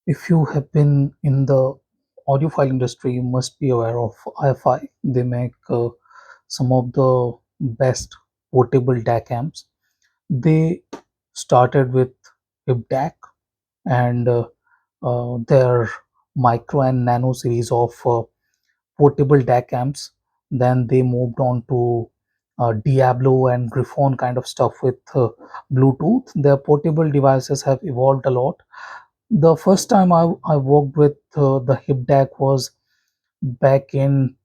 If you have been in the audiophile industry, you must be aware of IFI. They make some of the best portable DAC amps. They started with Hip DAC and their micro and nano series of portable DAC amps. Then they moved on to Diablo and Griffon kind of stuff with Bluetooth. Their portable devices have evolved a lot. The first time I worked with the Hip DAC was back in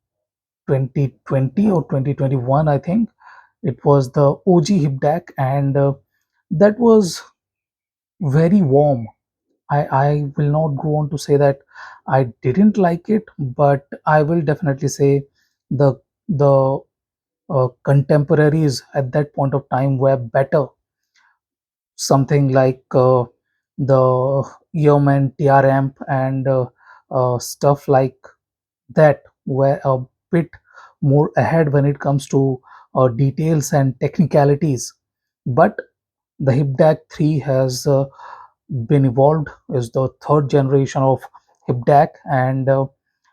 2020 or 2021, I think. It was the OG Hip DAC, and that was very warm. I will not go on to say that I didn't like it, but I will definitely say the contemporaries at that point of time were better. Something like the Yeoman TR amp and stuff like that were a bit more ahead when it comes to details and technicalities. But the Hip DAC 3 has been evolved, is the third generation of Hip DAC, and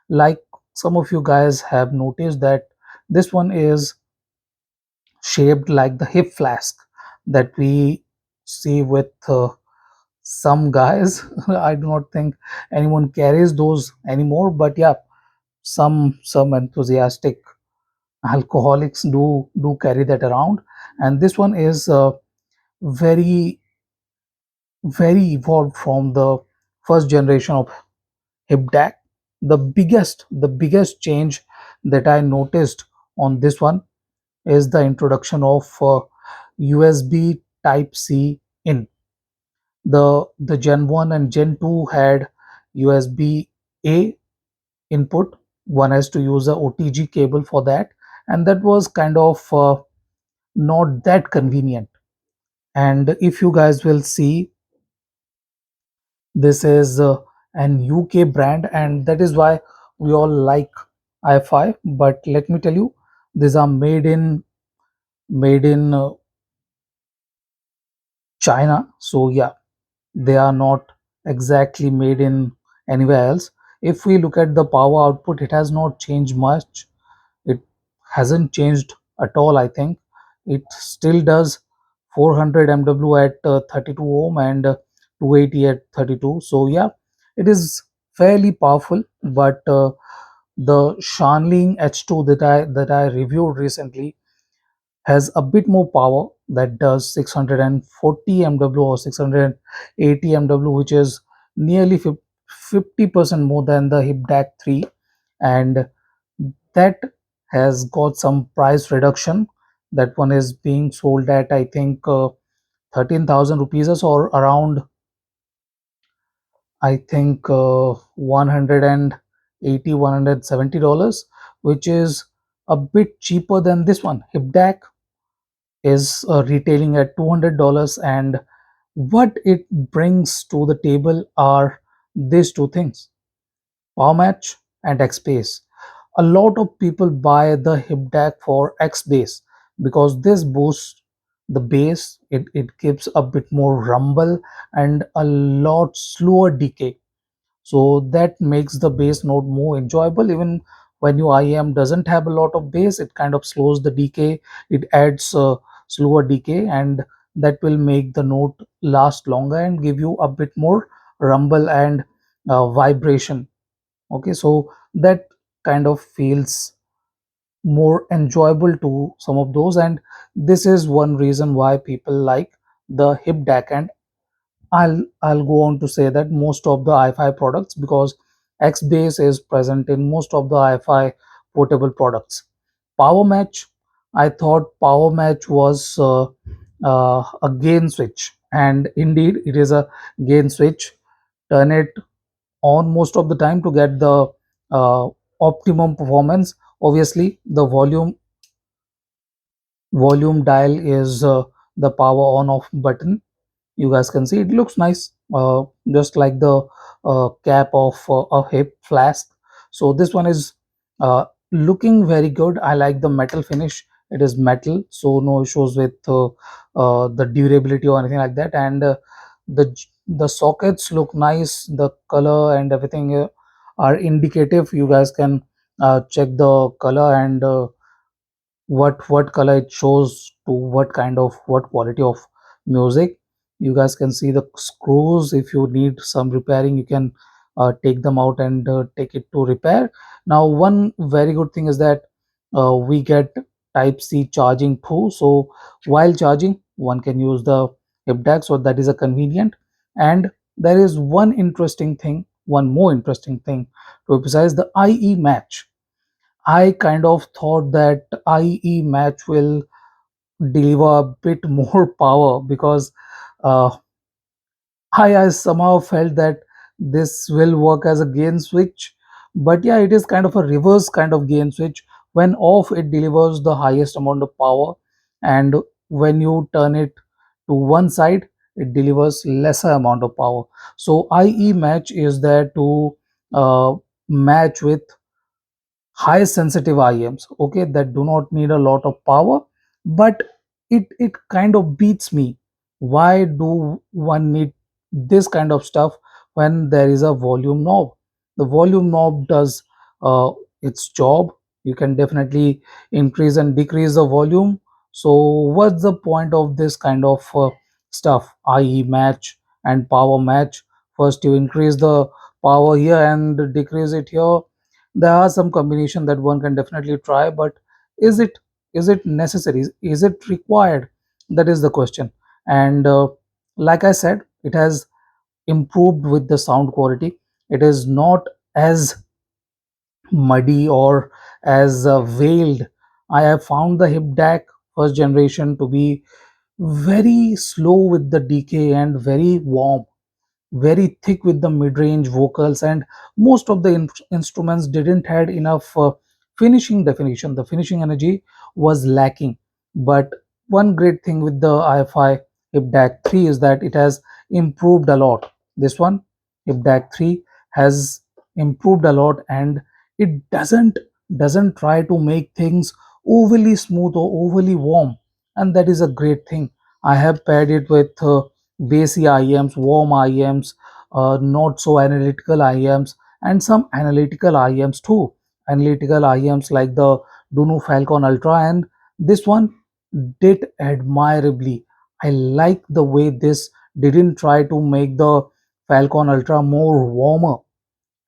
like some of you guys have noticed that this one is shaped like the hip flask that we see with some guys. I do not think anyone carries those anymore, but yeah, some enthusiastic alcoholics do carry that around. And this one is very very evolved from the first generation of Hip DAC. The biggest change that I noticed on this one is the introduction of USB Type C in. The Gen 1 and Gen 2 had USB A input. One has to use a OTG cable for that, and that was kind of not that convenient. And if you guys will see, this is an UK brand, and that is why we all like i5. But let me tell you, these are made in China. So yeah, they are not exactly made in anywhere else. If we look at the power output, it has not changed much. It hasn't changed at all, I think. It still does 400 MW at 32 ohm and 280 at 32. So yeah, it is fairly powerful. But the Shanling H2 that I reviewed recently has a bit more power, that does 640 MW or 680 MW, which is nearly 50% more than the Hip DAC 3, and that has got some price reduction. That one is being sold at, I think, 13,000 rupees, or around, I think, 180 $170, which is a bit cheaper than this one. Hip DAC is retailing at $200, and what it brings to the table are these two things: power match and X base. A lot of people buy the Hip DAC for X base because this boosts the bass. It gives a bit more rumble and a lot slower decay, so that makes the bass note more enjoyable. Even when your IM doesn't have a lot of bass, it kind of slows the decay. It adds slower decay, and that will make the note last longer and give you a bit more rumble and vibration. Okay, so that kind of feels more enjoyable to some of those, and this is one reason why people like the Hip DAC. And I'll go on to say that most of the i5 products, because X base is present in most of the i5 portable products. Power match, I thought power match was a gain switch, and indeed it is a gain switch. Turn it on most of the time to get the uh, optimum performance. Obviously, the volume dial is the power on off button. You guys can see it looks nice, just like the cap of a hip flask. So this one is looking very good. I like the metal finish. It is metal, so no issues with the durability or anything like that. And the the sockets look nice, the color and everything are indicative. You guys can check the color and what color it shows to what kind of what quality of music. You guys can see the screws. If you need some repairing, you can take them out and take it to repair. Now one very good thing is that we get type C charging too, so while charging one can use the hip DAC, so that is a convenient. And there is one more interesting thing, to emphasize the IE match. I kind of thought that IE match will deliver a bit more power, because uh, I somehow felt that this will work as a gain switch. But yeah, it is kind of a reverse kind of gain switch. When off, it delivers the highest amount of power, and when you turn it to one side, it delivers lesser amount of power. So IE match is there to match with high sensitive IMs, okay, that do not need a lot of power. But it kind of beats me. Why do one need this kind of stuff when there is a volume knob? The volume knob does uh, its job. You can definitely increase and decrease the volume. So what's the point of this kind of stuff, IE match and power match? First you increase the power here and decrease it here. There are some combination that one can definitely try, but is it is it necessary, is it required? That is the question. And like I said, it has improved with the sound quality. It is not as muddy or as veiled. I have found the hip DAC first generation to be very slow with the decay and very warm, very thick with the mid-range vocals, and most of the instruments didn't had enough finishing definition. The finishing energy was lacking. But one great thing with the IFI Hip DAC 3 is that it has improved a lot. This one, Hip DAC 3, has improved a lot, and it doesn't try to make things overly smooth or overly warm, and that is a great thing. I have paired it with bassy IMs, warm IMs, not so analytical IMs, and some analytical IMs too. Analytical IMs like the Dunu Falcon Ultra, and this one did admirably. I like the way this didn't try to make the Falcon Ultra more warmer.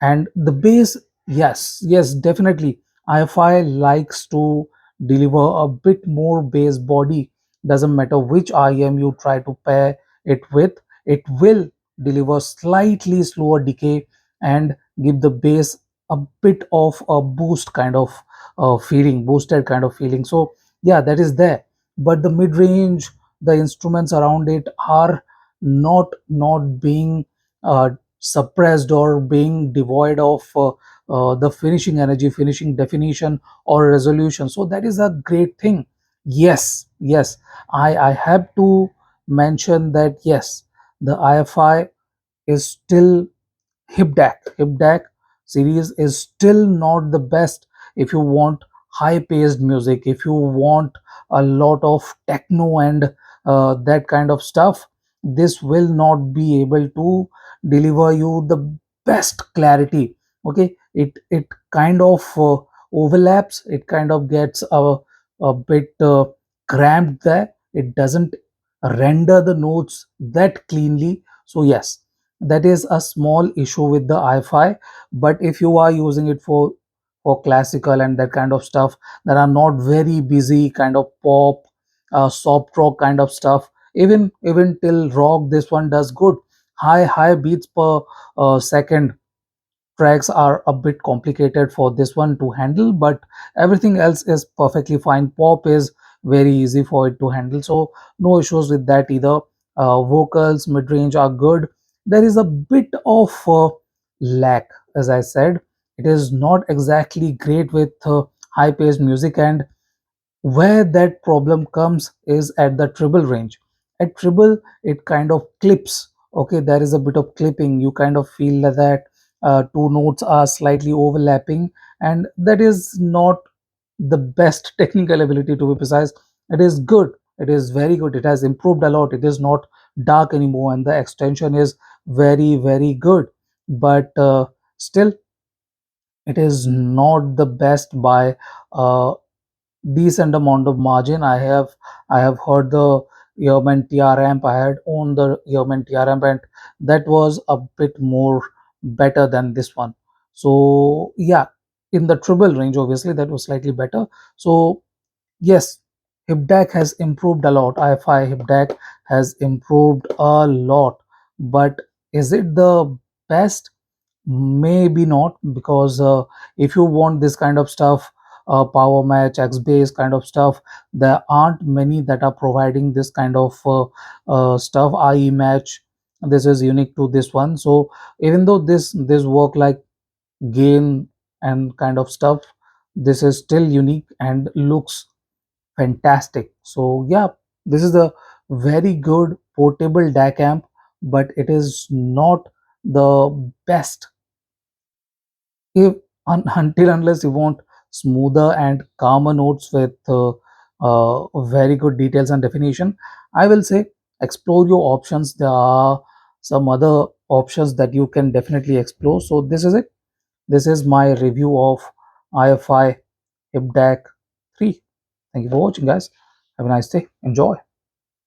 And the bass, yes, definitely IFI likes to deliver a bit more bass body. Doesn't matter which IM you try to pair it with, it will deliver slightly slower decay and give the bass a bit of a boost kind of feeling, boosted kind of feeling. So yeah, that is there. But the mid-range, the instruments around it are not being suppressed or being devoid of the finishing energy, finishing definition or resolution. So that is a great thing. Yes, I have to mention that yes, the IFI is still Hip DAC. Hip DAC series is still not the best if you want high paced music, if you want a lot of techno and that kind of stuff. This will not be able to deliver you the best clarity. Okay, it kind of overlaps, it kind of gets a bit cramped there. It doesn't render the notes that cleanly. So yes, that is a small issue with the iFi. But if you are using it for classical and that kind of stuff that are not very busy kind of pop, soft rock kind of stuff, even till rock, this one does good. High beats per second tracks are a bit complicated for this one to handle, but everything else is perfectly fine. Pop is very easy for it to handle, so no issues with that either. Vocals mid-range are good. There is a bit of lack, as I said. It is not exactly great with high-paced music, and where that problem comes is at the treble range. At treble, it kind of clips. Okay, there is a bit of clipping. You kind of feel that two notes are slightly overlapping, and that is not the best technical ability, to be precise. It is good, it is very good. It has improved a lot. It is not dark anymore, and the extension is very, very good. But still, it is not the best by a decent amount of margin. I have heard the Yeoman TR amp. I had owned the Yeoman TR amp, and that was a bit more better than this one. So yeah, in the treble range, obviously that was slightly better. So yes, Hip DAC has improved a lot. IFI Hip DAC has improved a lot, but is it the best? Maybe not, because if you want this kind of stuff, power match, X base kind of stuff, there aren't many that are providing this kind of stuff. IE match, this is unique to this one. So even though this work like gain and kind of stuff, this is still unique and looks fantastic. So yeah, this is a very good portable DAC amp, but it is not the best if until unless you want smoother and calmer notes with very good details and definition. I will say explore your options. There are some other options that you can definitely explore. So this is it. This is my review of IFI HipDAC 3. Thank you for watching, guys. Have a nice day. Enjoy.